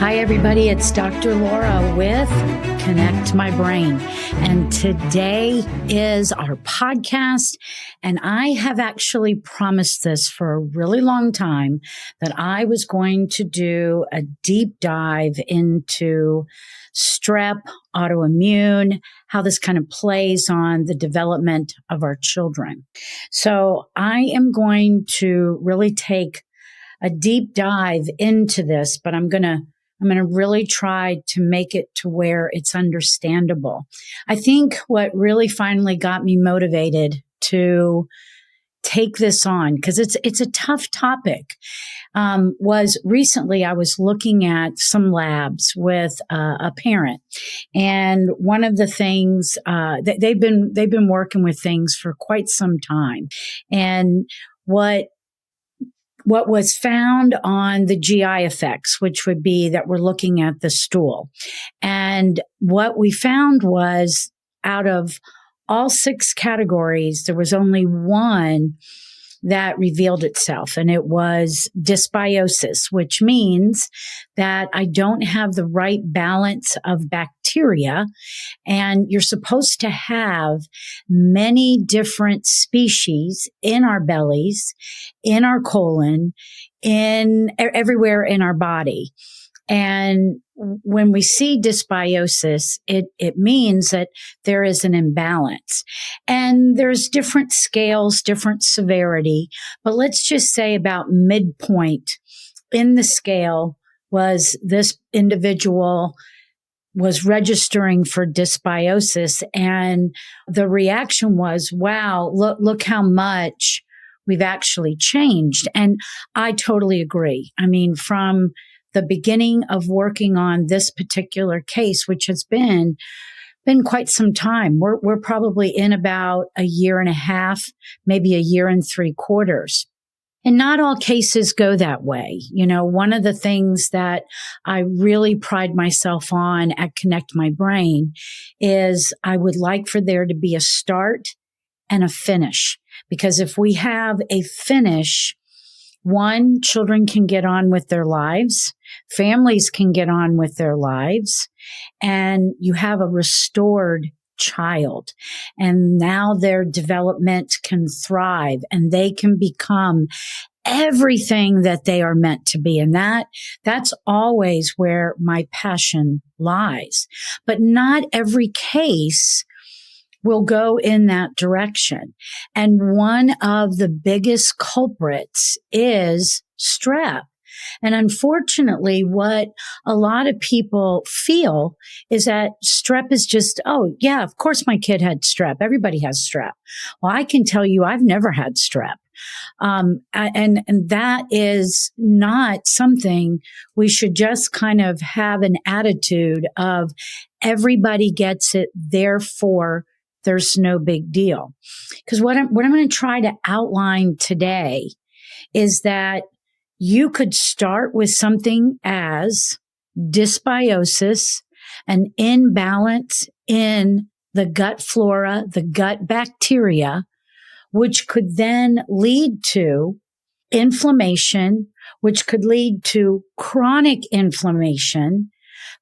Hi, everybody. It's Dr. Laura with Connect My Brain. And today is our podcast. And I have actually promised this for a really long time that I was going to do a deep dive into strep, autoimmune, how this kind of plays on the development of our children. So I am going to really take a deep dive into this, but I'm going to really try to make it to where it's understandable. I think what really finally got me motivated to take this on, because it's a tough topic, was recently I was looking at some labs with a parent, and one of the things they've been working with things for quite some time, and what was found on the GI effects, which would be that we're looking at the stool. And what we found was out of all 6 categories, there was only one that revealed itself, and it was dysbiosis, which means that I don't have the right balance of bacteria. And you're supposed to have many different species in our bellies, in our colon, everywhere in our body. And when we see dysbiosis, it means that there is an imbalance. And there's different scales, different severity. But let's just say about midpoint in the scale was this individual was registering for dysbiosis. And the reaction was, wow, look how much we've actually changed. And I totally agree. I mean, from the beginning of working on this particular case, which has been quite some time. We're probably in about a year and a half, maybe a year and 3/4. And not all cases go that way. You know, one of the things that I really pride myself on at Connect My Brain is I would like for there to be a start and a finish. Because if we have a finish, one, children can get on with their lives, families can get on with their lives, and you have a restored child. And now their development can thrive and they can become everything that they are meant to be. And that's always where my passion lies. But not every case will go in that direction. And one of the biggest culprits is strep. And unfortunately, what a lot of people feel is that strep is just, oh, yeah, of course my kid had strep. Everybody has strep. Well, I can tell you I've never had strep. And that is not something we should just kind of have an attitude of everybody gets it, therefore there's no big deal. Because what I'm going to try to outline today is that you could start with something as dysbiosis, an imbalance in the gut flora, the gut bacteria, which could then lead to inflammation, which could lead to chronic inflammation,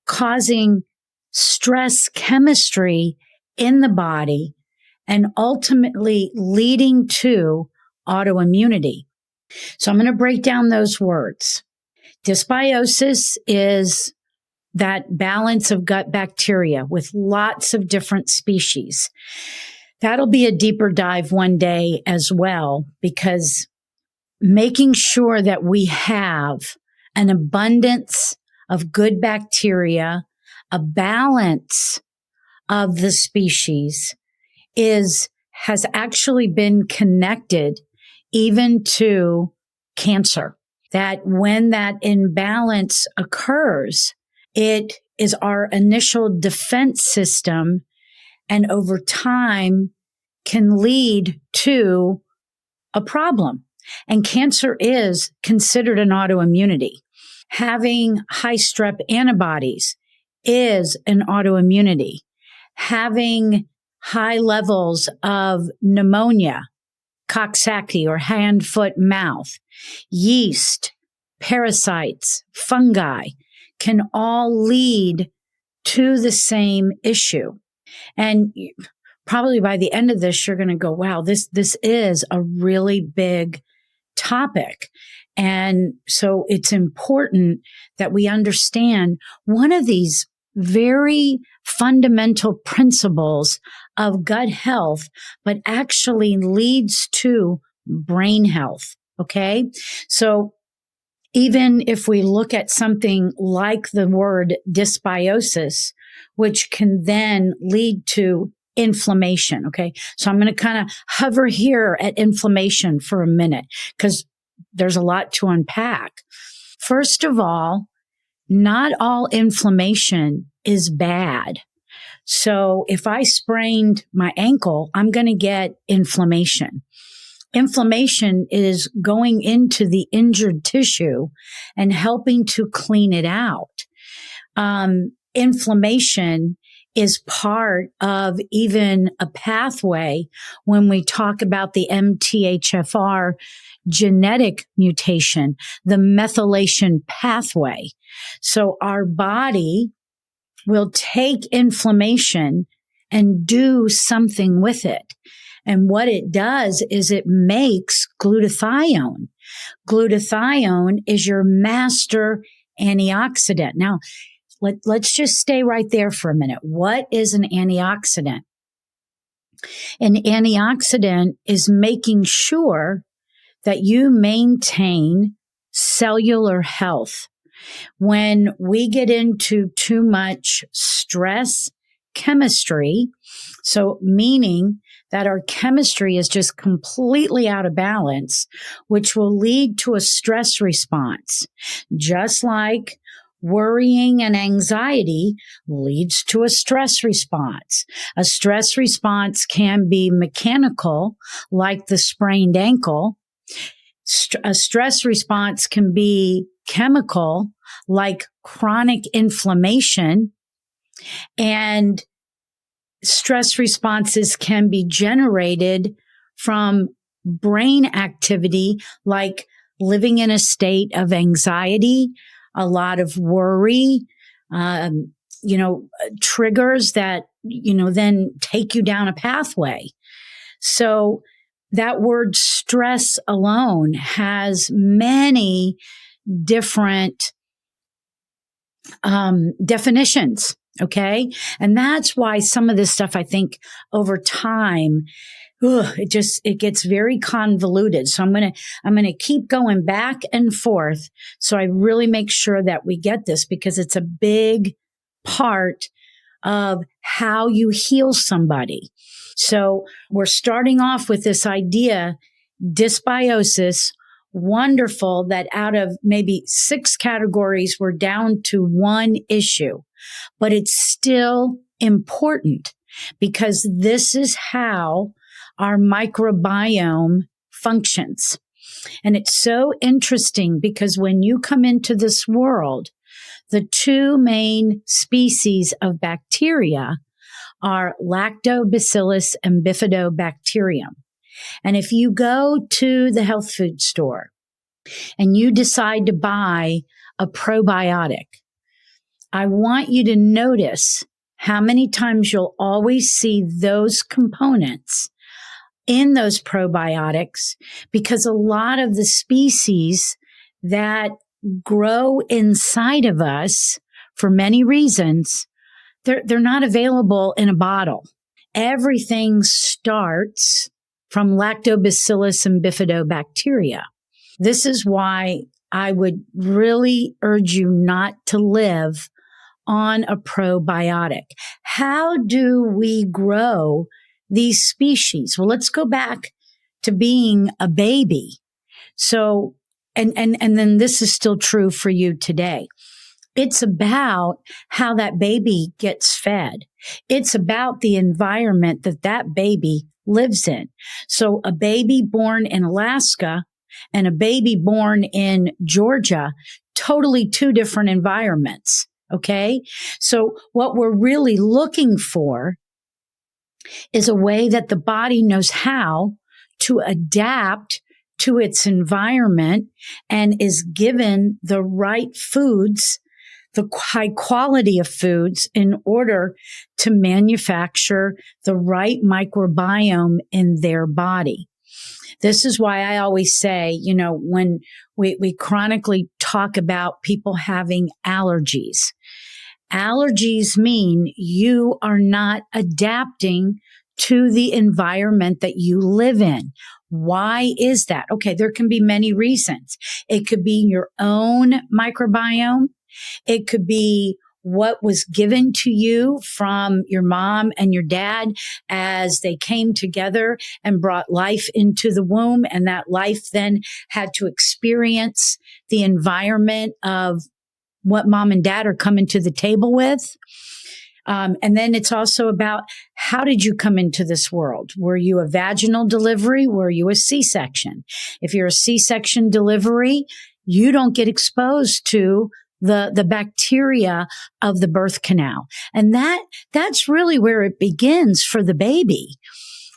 causing stress chemistry in the body, and ultimately leading to autoimmunity. So I'm going to break down those words. Dysbiosis is that balance of gut bacteria with lots of different species. That'll be a deeper dive one day as well, because making sure that we have an abundance of good bacteria, a balance of the species has actually been connected even to cancer. That when that imbalance occurs, it is our initial defense system, and over time can lead to a problem. And cancer is considered an autoimmunity. Having high strep antibodies is an autoimmunity. Having high levels of pneumonia, Coxsackie or hand, foot, mouth, yeast, parasites, fungi can all lead to the same issue. And probably by the end of this, you're going to go, wow, this is a really big topic. And so it's important that we understand one of these very fundamental principles of gut health, but actually leads to brain health. Okay. So even if we look at something like the word dysbiosis, which can then lead to inflammation. Okay. So I'm going to kind of hover here at inflammation for a minute because there's a lot to unpack. First of all, not all inflammation is bad. So if I sprained my ankle, I'm going to get inflammation. Inflammation is going into the injured tissue and helping to clean it out. Inflammation is part of even a pathway when we talk about the MTHFR genetic mutation, the methylation pathway. So our body will take inflammation and do something with it. And what it does is it makes glutathione. Glutathione is your master antioxidant. Now, let's just stay right there for a minute. What is an antioxidant? An antioxidant is making sure that you maintain cellular health. When we get into too much stress chemistry, so meaning that our chemistry is just completely out of balance, which will lead to a stress response, just like worrying and anxiety leads to a stress response. A stress response can be mechanical, like the sprained ankle. A stress response can be chemical, like chronic inflammation. And stress responses can be generated from brain activity, like living in a state of anxiety, a lot of worry, triggers that, then take you down a pathway. So that word stress alone has many different definitions. Okay. And that's why some of this stuff, I think over time, it gets very convoluted. So I'm going to keep going back and forth. So I really make sure that we get this because it's a big part of how you heal somebody. So we're starting off with this idea, dysbiosis. Wonderful that out of maybe 6 categories, we're down to one issue, but it's still important because this is how our microbiome functions. And it's so interesting because when you come into this world, the 2 main species of bacteria are lactobacillus and bifidobacterium. And if you go to the health food store and you decide to buy a probiotic, I want you to notice how many times you'll always see those components in those probiotics, because a lot of the species that grow inside of us for many reasons, they're not available in a bottle. Everything starts from lactobacillus and bifidobacteria. This is why I would really urge you not to live on a probiotic. How do we grow these species? Well, let's go back to being a baby. So, and then this is still true for you today. It's about how that baby gets fed. It's about the environment that baby lives in. So a baby born in Alaska and a baby born in Georgia, totally 2 different environments. Okay. So what we're really looking for is a way that the body knows how to adapt to its environment and is given the right foods the high quality of foods in order to manufacture the right microbiome in their body. This is why I always say, when we chronically talk about people having allergies, allergies mean you are not adapting to the environment that you live in. Why is that? Okay, there can be many reasons. It could be your own microbiome. It could be what was given to you from your mom and your dad as they came together and brought life into the womb. And that life then had to experience the environment of what mom and dad are coming to the table with. And then it's also about, how did you come into this world? Were you a vaginal delivery? Were you a C-section? If you're a C-section delivery, you don't get exposed to the bacteria of the birth canal. And that's really where it begins for the baby.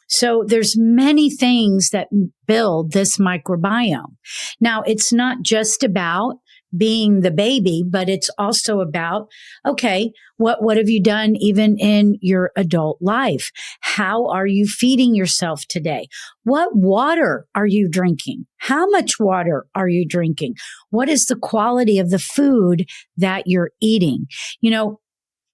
So there's many things that build this microbiome. Now, it's not just about being the baby, but it's also about, okay, what have you done even in your adult life? How are you feeding yourself today? What water are you drinking? How much water are you drinking? What is the quality of the food that you're eating?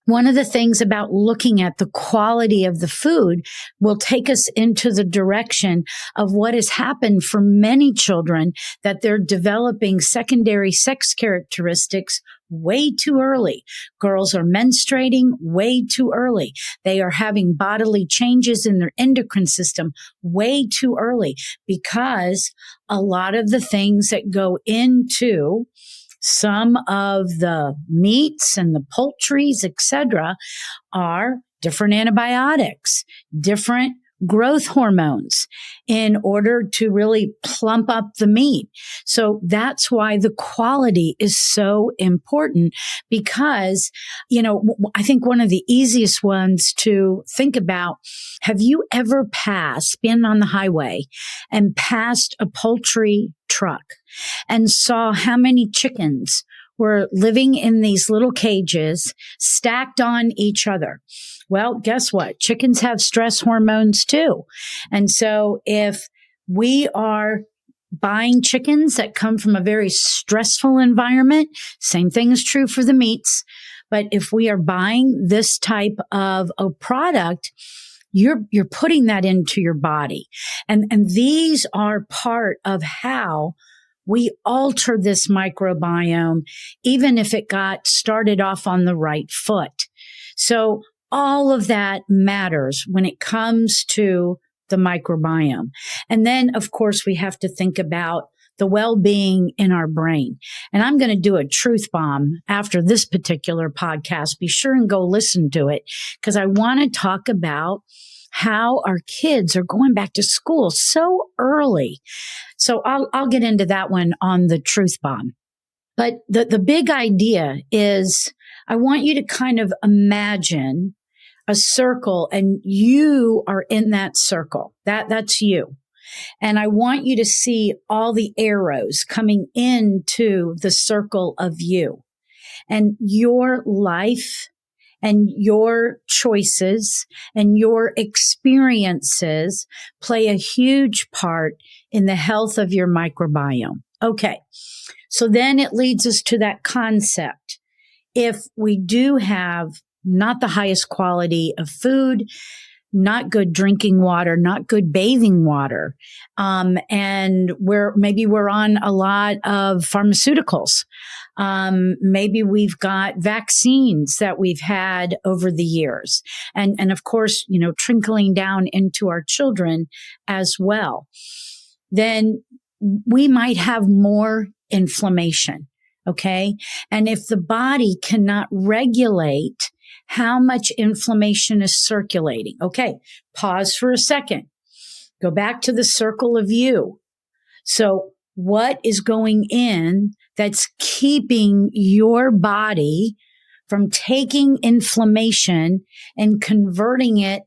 One of the things about looking at the quality of the food will take us into the direction of what has happened for many children, that they're developing secondary sex characteristics way too early. Girls are menstruating way too early. They are having bodily changes in their endocrine system way too early, because a lot of the things that go into some of the meats and the poultries, etc., are different antibiotics, different growth hormones in order to really plump up the meat. So that's why the quality is so important, because, I think one of the easiest ones to think about, have you ever been on the highway and passed a poultry truck and saw how many chickens were living in these little cages stacked on each other? Well, guess what? Chickens have stress hormones too. And so if we are buying chickens that come from a very stressful environment, same thing is true for the meats. But if we are buying this type of a product, you're putting that into your body. And these are part of how we alter this microbiome, even if it got started off on the right foot. So all of that matters when it comes to the microbiome. And then, of course, we have to think about the well-being in our brain. And I'm going to do a truth bomb after this particular podcast. Be sure and go listen to it, because I want to talk about how our kids are going back to school so early. So I'll get into that one on the truth bomb. But the big idea is, I want you to kind of imagine a circle, and you are in that circle. That's you. And I want you to see all the arrows coming into the circle of you. And your life and your choices and your experiences play a huge part in the health of your microbiome. Okay. So then it leads us to that concept. If we do have not the highest quality of food, not good drinking water, not good bathing water, and we're on a lot of pharmaceuticals. Maybe we've got vaccines that we've had over the years, and of course, trickling down into our children as well. Then we might have more inflammation. Okay. And if the body cannot regulate how much inflammation is circulating. Okay, pause for a second. Go back to the circle of you. So what is going in that's keeping your body from taking inflammation and converting it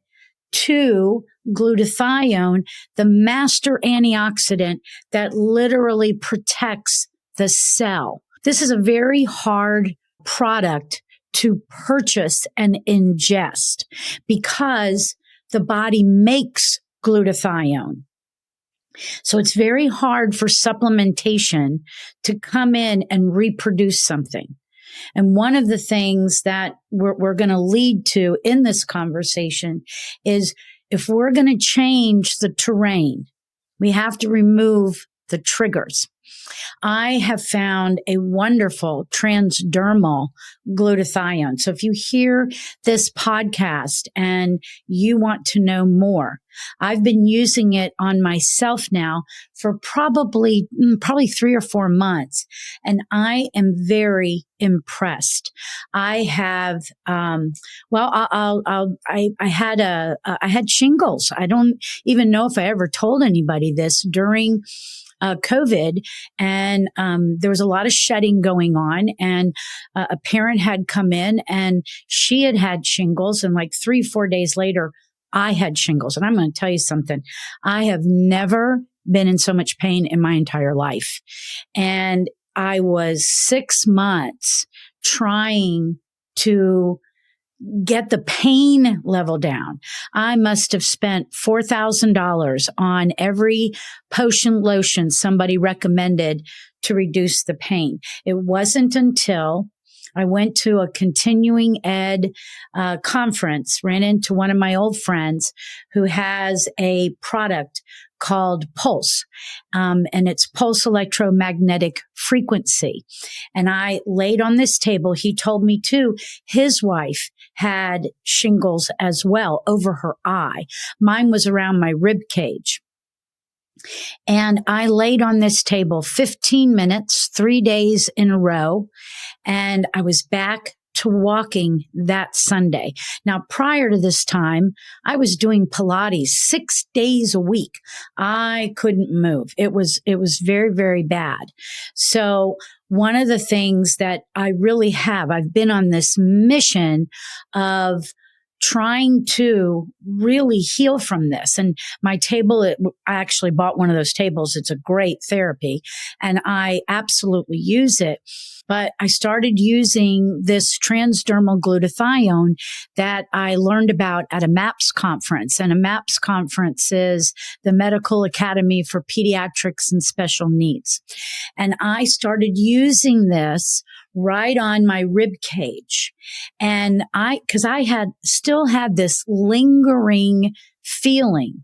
to glutathione, the master antioxidant that literally protects the cell? This is a very hard product to purchase and ingest because the body makes glutathione. So it's very hard for supplementation to come in and reproduce something. And one of the things that we're going to lead to in this conversation is if we're going to change the terrain, we have to remove the triggers. I have found a wonderful transdermal glutathione. So if you hear this podcast and you want to know more, I've been using it on myself now for probably 3 or 4 months, and I am very impressed. I have, I had shingles. I don't even know if I ever told anybody this during COVID, and there was a lot of shedding going on, and a parent had come in and she had shingles, and like 3-4 days later, I had shingles. And I'm going to tell you something. I have never been in so much pain in my entire life. And I was 6 months trying to get the pain level down. I must have spent $4,000 on every potion lotion somebody recommended to reduce the pain. It wasn't until I went to a continuing ed conference, ran into one of my old friends who has a product called Pulse, and it's pulse electromagnetic frequency. And I laid on this table. He told me too, his wife had shingles as well over her eye. Mine was around my rib cage. And I laid on this table 15 minutes, 3 days in a row, and I was back to walking that Sunday. Now, prior to this time, I was doing Pilates 6 days a week. I couldn't move. It was very, very bad. So one of the things that I really I've been on this mission of trying to really heal from this. And my table, I actually bought one of those tables. It's a great therapy, and I absolutely use it. But I started using this transdermal glutathione that I learned about at a MAPS conference. And a MAPS conference is the Medical Academy for Pediatrics and Special Needs. And I started using this right on my rib cage. And because I still had this lingering feeling.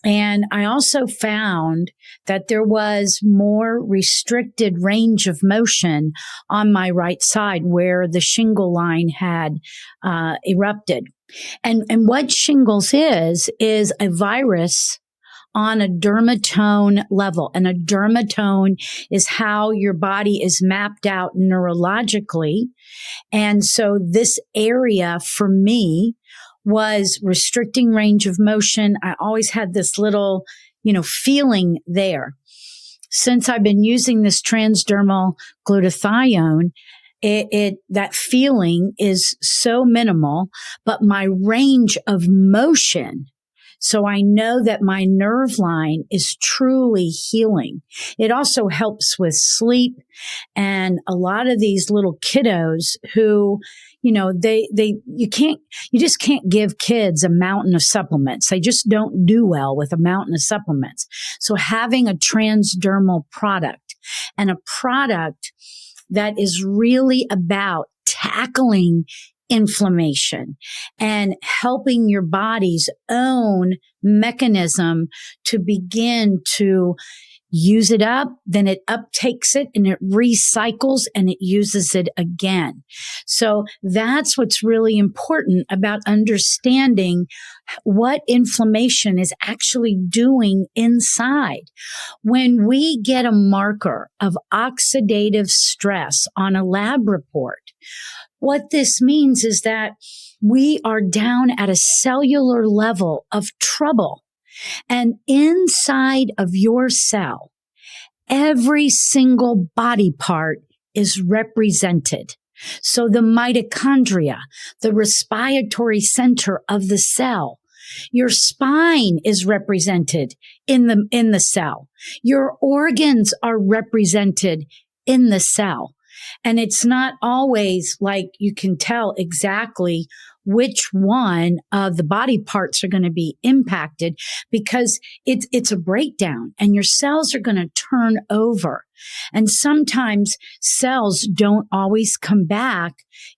And I also found that there was more restricted range of motion on my right side where the shingle line had erupted. And what shingles is a virus on a dermatome level. And a dermatome is how your body is mapped out neurologically. And so this area for me was restricting range of motion. I always had this little, feeling there. Since I've been using this transdermal glutathione, that feeling is so minimal, but my range of motion, so I know that my nerve line is truly healing. It also helps with sleep. And a lot of these little kiddos who, you just can't give kids a mountain of supplements. They just don't do well with a mountain of supplements. So having a transdermal product, and a product that is really about tackling inflammation and helping your body's own mechanism to begin to use it up, then it uptakes it and it recycles and it uses it again. So that's what's really important about understanding what inflammation is actually doing inside. When we get a marker of oxidative stress on a lab report, what this means is that we are down at a cellular level of trouble. And inside of your cell, every single body part is represented. So the mitochondria, the respiratory center of the cell, your spine is represented in the cell. Your organs are represented in the cell. And it's not always like you can tell exactly which one of the body parts are going to be impacted, because it's a breakdown and your cells are going to turn over. And sometimes cells don't always come back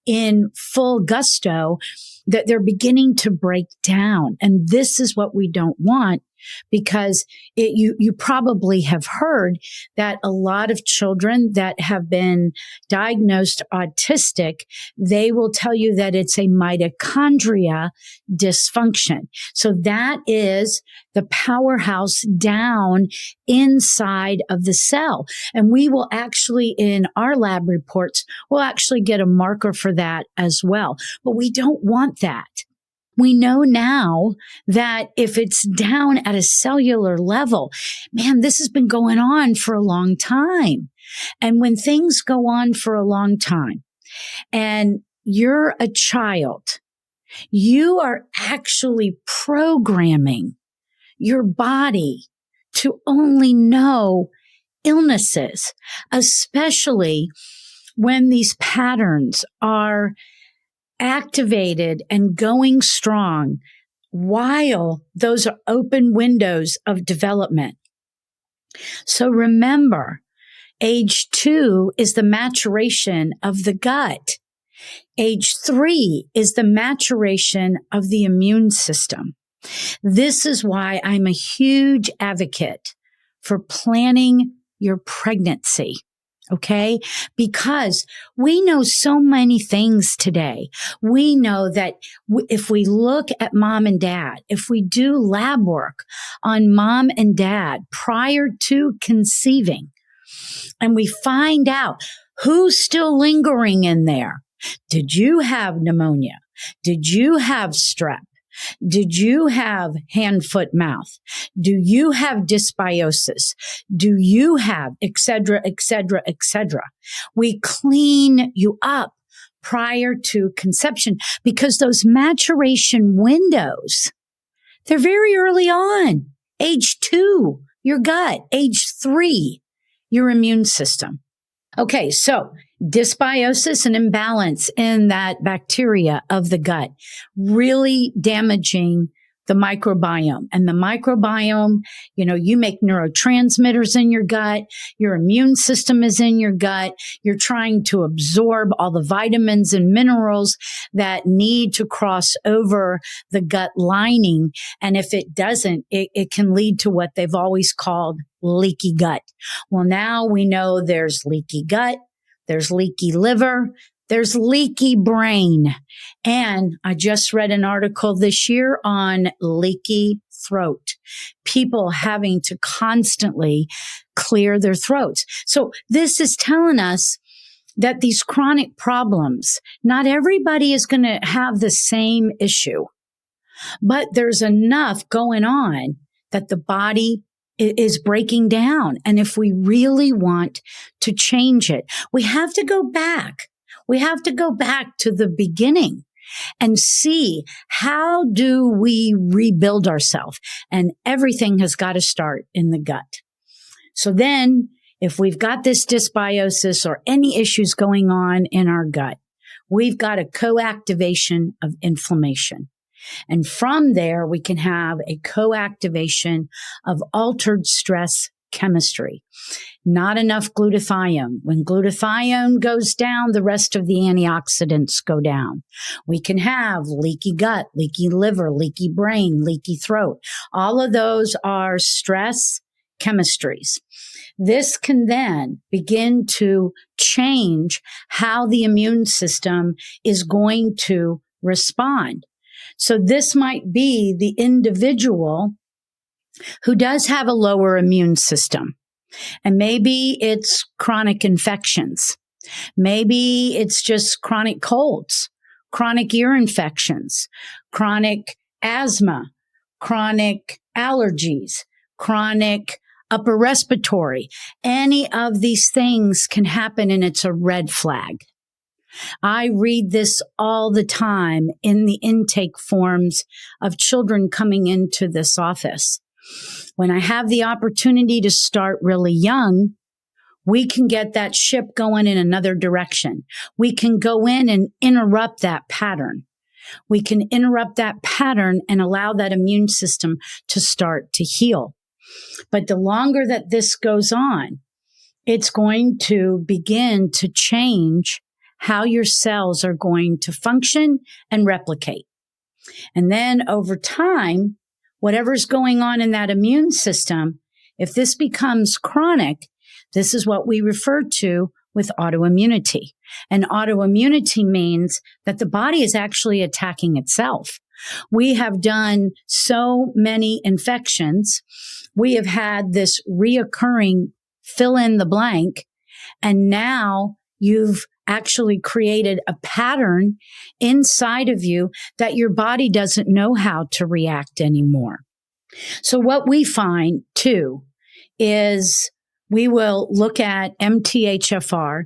in full gusto, that they're beginning to break down. And this is what we don't want, because you probably have heard that a lot of children that have been diagnosed autistic, they will tell you that it's a mitochondria dysfunction. So that is the powerhouse down inside of the cell. And we will actually, in our lab reports, we'll actually get a marker for that as well. But we don't want that. We know now that if it's down at a cellular level, man, this has been going on for a long time. And when things go on for a long time and you're a child, you are actually programming your body to only know illnesses, especially when these patterns are activated and going strong while those are open windows of development. So remember, age 2 is the maturation of the gut. Age 3 is the maturation of the immune system. This is why I'm a huge advocate for planning your pregnancy. Okay? Because we know so many things today. We know that if we look at mom and dad, if we do lab work on mom and dad prior to conceiving, and we find out who's still lingering in there. Did you have pneumonia? Did you have strep? Did you have hand, foot, mouth? Do you have dysbiosis? Do you have et cetera, et cetera, et cetera? We clean you up prior to conception, because those maturation windows, they're very early on. Age 2, your gut. Age 3, your immune system. Okay, so dysbiosis and imbalance in that bacteria of the gut, really damaging the microbiome. And the microbiome, you make neurotransmitters in your gut. Your immune system is in your gut. You're trying to absorb all the vitamins and minerals that need to cross over the gut lining. And if it doesn't, it can lead to what they've always called leaky gut. Well, now we know there's leaky gut. There's leaky liver, there's leaky brain. And I just read an article this year on leaky throat, people having to constantly clear their throats. So this is telling us that these chronic problems, not everybody is going to have the same issue, but there's enough going on that the body is breaking down. And if we really want to change it, we have to go back. We have to go back to the beginning and see, how do we rebuild ourselves? And everything has got to start in the gut. So then, if we've got this dysbiosis or any issues going on in our gut, we've got a co-activation of inflammation. And from there, we can have a co-activation of altered stress chemistry. Not enough glutathione. When glutathione goes down, the rest of the antioxidants go down. We can have leaky gut, leaky liver, leaky brain, leaky throat. All of those are stress chemistries. This can then begin to change how the immune system is going to respond. So this might be the individual who does have a lower immune system. And maybe it's chronic infections. Maybe it's just chronic colds, chronic ear infections, chronic asthma, chronic allergies, chronic upper respiratory. Any of these things can happen, and it's a red flag. I read this all the time in the intake forms of children coming into this office. When I have the opportunity to start really young, we can get that ship going in another direction. We can go in and interrupt that pattern. We can interrupt that pattern and allow that immune system to start to heal. But the longer that this goes on, it's going to begin to change how your cells are going to function and replicate. And then over time, whatever's going on in that immune system, if this becomes chronic, this is what we refer to with autoimmunity. And autoimmunity means that the body is actually attacking itself. We have done so many infections. We have had this reoccurring fill in the blank. And now you've actually created a pattern inside of you that your body doesn't know how to react anymore. So what we find too is we will look at MTHFR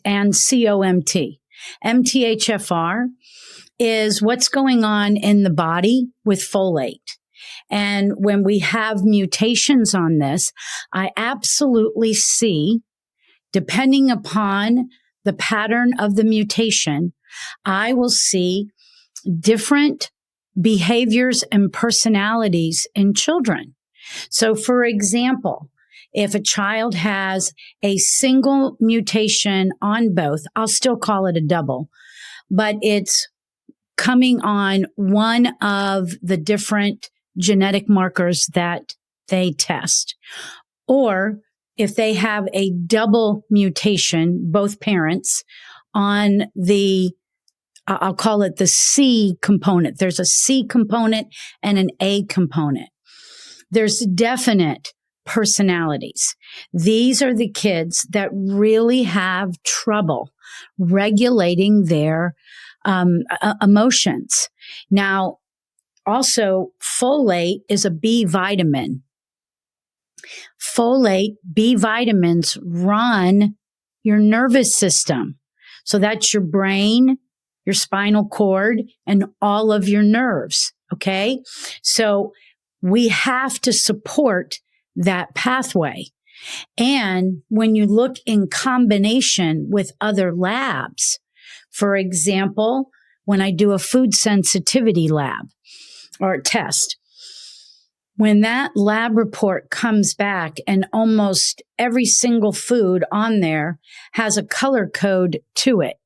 and COMT. MTHFR is what's going on in the body with folate. And when we have mutations on this, I absolutely see, depending upon the pattern of the mutation, I will see different behaviors and personalities in children. So for example, if a child has a single mutation on both, I'll still call it a double, but it's coming on one of the different genetic markers that they test. Or if they have a double mutation, both parents, on the, I'll call it the C component. There's a C component and an A component. There's definite personalities. These are the kids that really have trouble regulating their emotions. Now, also, folate is a B vitamin. Folate, B vitamins run your nervous system. So that's your brain, your spinal cord, and all of your nerves. Okay. So we have to support that pathway. And when you look in combination with other labs, for example, when I do a food sensitivity lab or test, when that lab report comes back and almost every single food on there has a color code to it.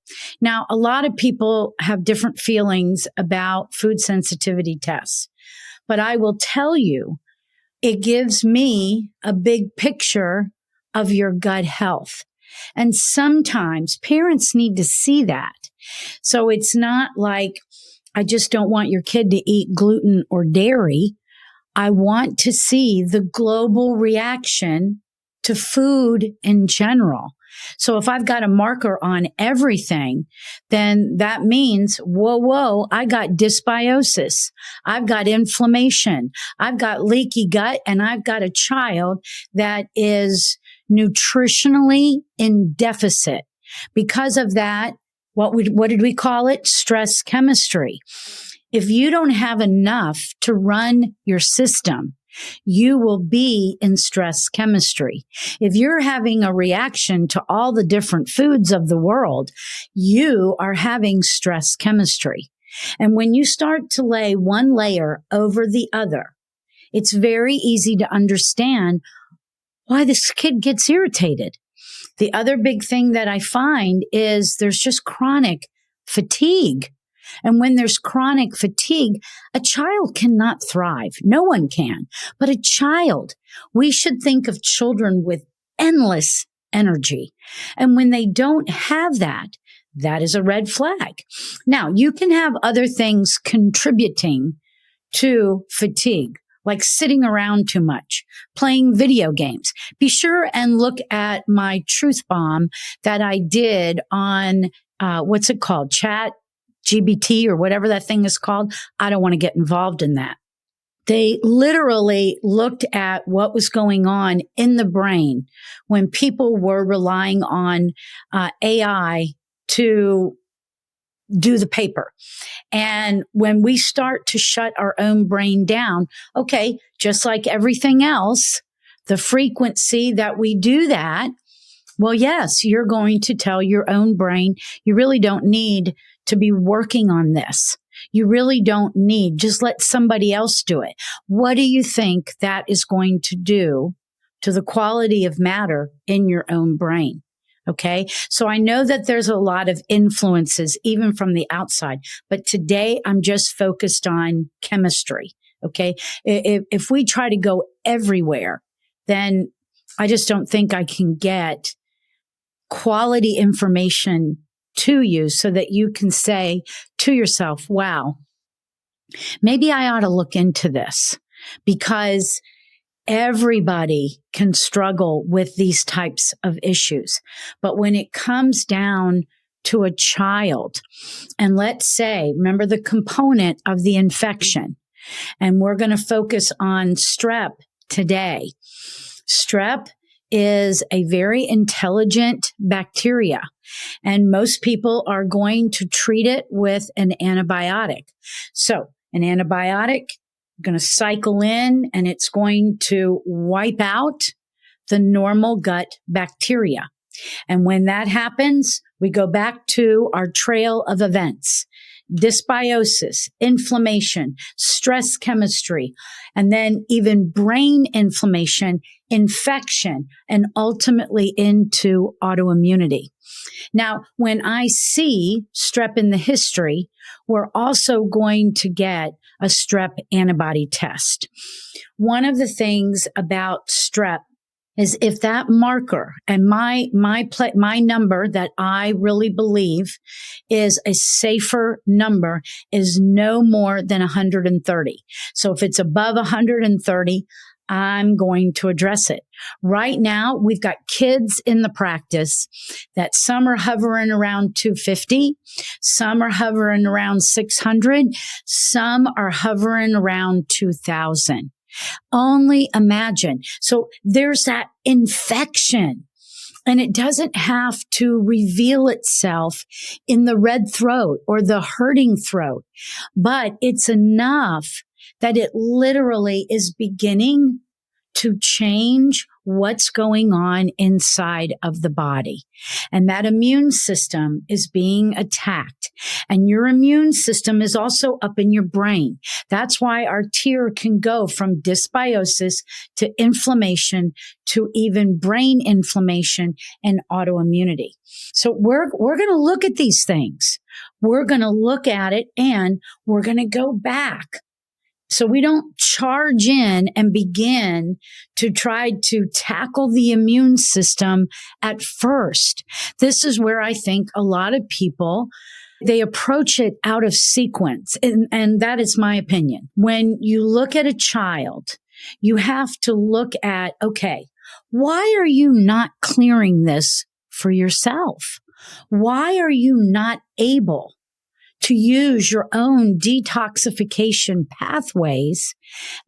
Now, a lot of people have different feelings about food sensitivity tests, but I will tell you, it gives me a big picture of your gut health. And sometimes parents need to see that. So it's not like, I just don't want your kid to eat gluten or dairy. I want to see the global reaction to food in general. So if I've got a marker on everything, then that means, whoa, I got dysbiosis. I've got inflammation. I've got leaky gut, and I've got a child that is nutritionally in deficit. Because of that, what did we call it? Stress chemistry. If you don't have enough to run your system, you will be in stress chemistry. If you're having a reaction to all the different foods of the world, you are having stress chemistry. And when you start to lay one layer over the other, it's very easy to understand why this kid gets irritated. The other big thing that I find is there's just chronic fatigue. And when there's chronic fatigue, a child cannot thrive. No one can. But a child, we should think of children with endless energy. And when they don't have that, that is a red flag. Now, you can have other things contributing to fatigue, like sitting around too much, playing video games. Be sure and look at my truth bomb that I did on, what's it called? Chat GBT or whatever that thing is called. I don't want to get involved in that. They literally looked at what was going on in the brain when people were relying on AI to do the paper. And when we start to shut our own brain down, okay, just like everything else, the frequency that we do that Well, yes, you're going to tell your own brain, you really don't need to be working on this. You really don't need, just let somebody else do it. What do you think that is going to do to the quality of matter in your own brain? Okay. So I know that there's a lot of influences, even from the outside, but today I'm just focused on chemistry. Okay. If we try to go everywhere, then I just don't think I can get quality information to you so that you can say to yourself, wow, maybe I ought to look into this, because everybody can struggle with these types of issues. But when it comes down to a child, and let's say, remember the component of the infection, and we're going to focus on strep today. Strep is a very intelligent bacteria, and most people are going to treat it with an antibiotic. So an antibiotic going to cycle in, and it's going to wipe out the normal gut bacteria. And when that happens, we go back to our trail of events: dysbiosis, inflammation, stress chemistry, and then even brain inflammation, infection, and ultimately into autoimmunity. Now, when I see strep in the history, we're also going to get a strep antibody test. One of the things about strep is if that marker, and my number that I really believe is a safer number, is no more than 130. So if it's above 130, I'm going to address it. Right now, we've got kids in the practice that some are hovering around 250, some are hovering around 600, some are hovering around 2000. Only imagine. So there's that infection, and it doesn't have to reveal itself in the red throat or the hurting throat, but it's enough that it literally is beginning to change what's going on inside of the body. And that immune system is being attacked. And your immune system is also up in your brain. That's why our tier can go from dysbiosis to inflammation to even brain inflammation and autoimmunity. So we're going to look at these things. We're going to look at it, and we're going to go back. So we don't charge in and begin to try to tackle the immune system at first. This is where I think a lot of people, they approach it out of sequence. And that is my opinion. When you look at a child, you have to look at, okay, why are you not clearing this for yourself? Why are you not able to use your own detoxification pathways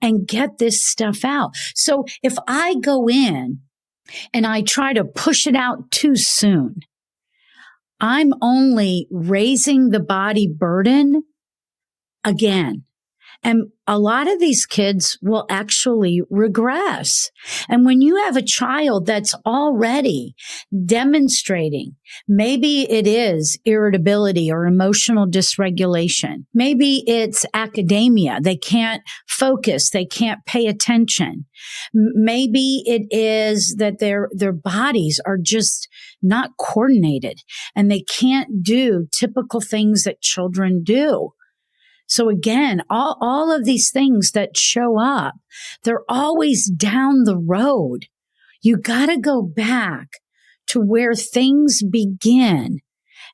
and get this stuff out? So if I go in and I try to push it out too soon, I'm only raising the body burden again. And a lot of these kids will actually regress. And when you have a child that's already demonstrating, maybe it is irritability or emotional dysregulation. Maybe it's academia. They can't focus. They can't pay attention. Maybe it is that their bodies are just not coordinated and they can't do typical things that children do. So again, all of these things that show up, they're always down the road. You got to go back to where things begin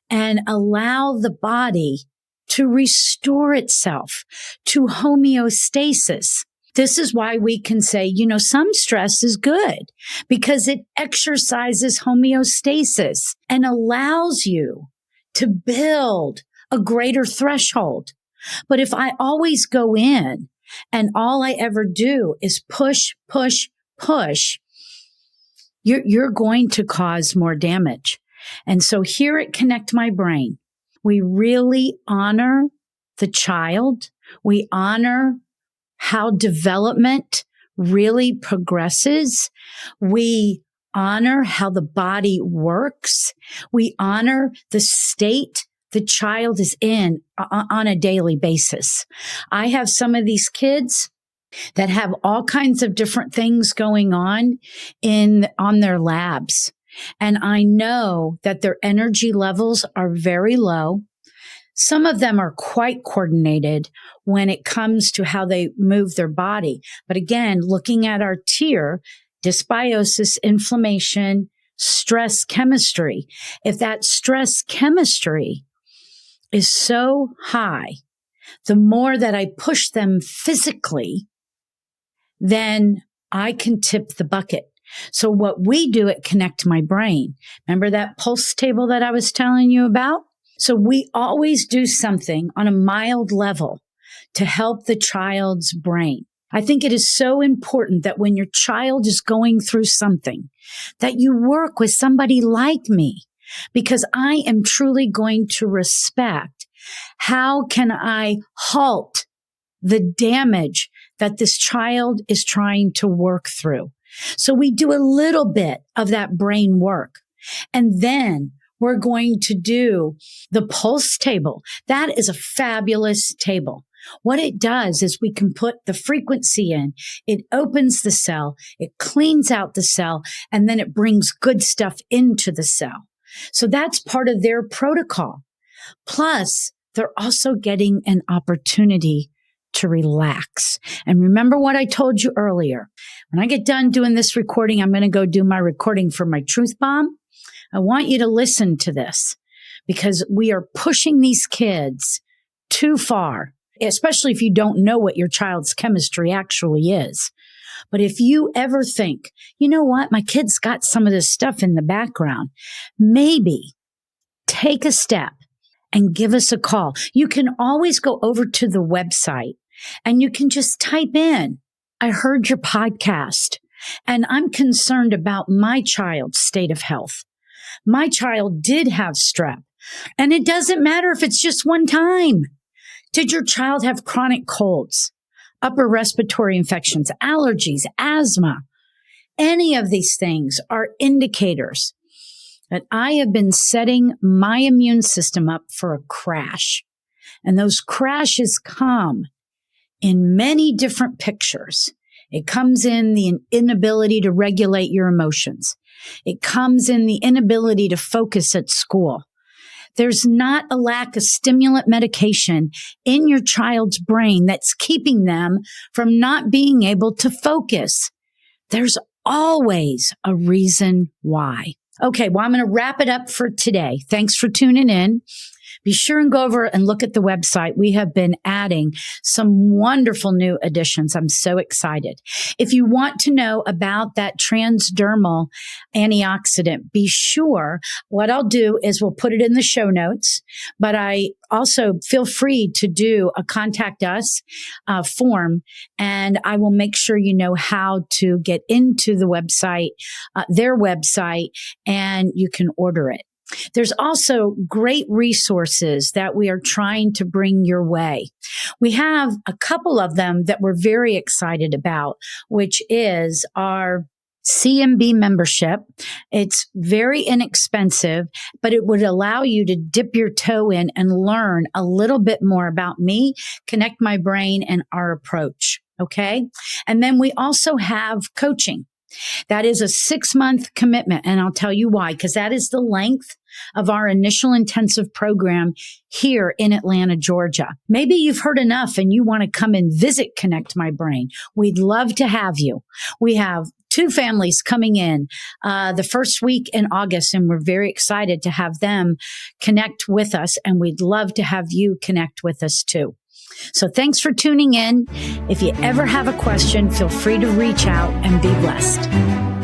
and allow the body to restore itself to homeostasis. This is why we can say, some stress is good because it exercises homeostasis and allows you to build a greater threshold. But if I always go in and all I ever do is push, push, push, you're going to cause more damage. And so here at Connect My Brain, we really honor the child. We honor how development really progresses. We honor how the body works. We honor the state the child is in on a daily basis. I have some of these kids that have all kinds of different things going on their labs. And I know that their energy levels are very low. Some of them are quite coordinated when it comes to how they move their body. But again, looking at our tier, dysbiosis, inflammation, stress chemistry, if that stress chemistry is so high, the more that I push them physically, then I can tip the bucket. So what we do at Connect My Brain, remember that pulse table that I was telling you about? So we always do something on a mild level to help the child's brain. I think it is so important that when your child is going through something, that you work with somebody like me, because I am truly going to respect how can I halt the damage that this child is trying to work through. So we do a little bit of that brain work. And then we're going to do the pulse table. That is a fabulous table. What it does is we can put the frequency in, it opens the cell, it cleans out the cell, and then it brings good stuff into the cell. So that's part of their protocol. Plus, they're also getting an opportunity to relax. And remember what I told you earlier. When I get done doing this recording, I'm going to go do my recording for my Truth Bomb. I want you to listen to this because we are pushing these kids too far, especially if you don't know what your child's chemistry actually is. But if you ever think, you know what, my kid's got some of this stuff in the background, maybe take a step and give us a call. You can always go over to the website and you can just type in, I heard your podcast and I'm concerned about my child's state of health. My child did have strep, and it doesn't matter if it's just one time. Did your child have chronic colds, upper respiratory infections, allergies, asthma? Any of these things are indicators that I have been setting my immune system up for a crash. And those crashes come in many different pictures. It comes in the inability to regulate your emotions. It comes in the inability to focus at school. There's not a lack of stimulant medication in your child's brain that's keeping them from not being able to focus. There's always a reason why. Okay, well, I'm going to wrap it up for today. Thanks for tuning in. Be sure and go over and look at the website. We have been adding some wonderful new additions. I'm so excited. If you want to know about that transdermal antioxidant, be sure what I'll do is we'll put it in the show notes, but I also feel free to do a contact us form, and I will make sure you know how to get into the website, their website, and you can order it. There's also great resources that we are trying to bring your way. We have a couple of them that we're very excited about, which is our CMB membership. It's very inexpensive, but it would allow you to dip your toe in and learn a little bit more about me, Connect My Brain, and our approach. Okay. And then we also have coaching. That is a 6-month commitment. And I'll tell you why, because that is the length of our initial intensive program here in Atlanta, Georgia. Maybe you've heard enough and you want to come and visit Connect My Brain. We'd love to have you. We have 2 families coming in the first week in August, and we're very excited to have them connect with us, and we'd love to have you connect with us too. So thanks for tuning in. If you ever have a question, feel free to reach out and be blessed.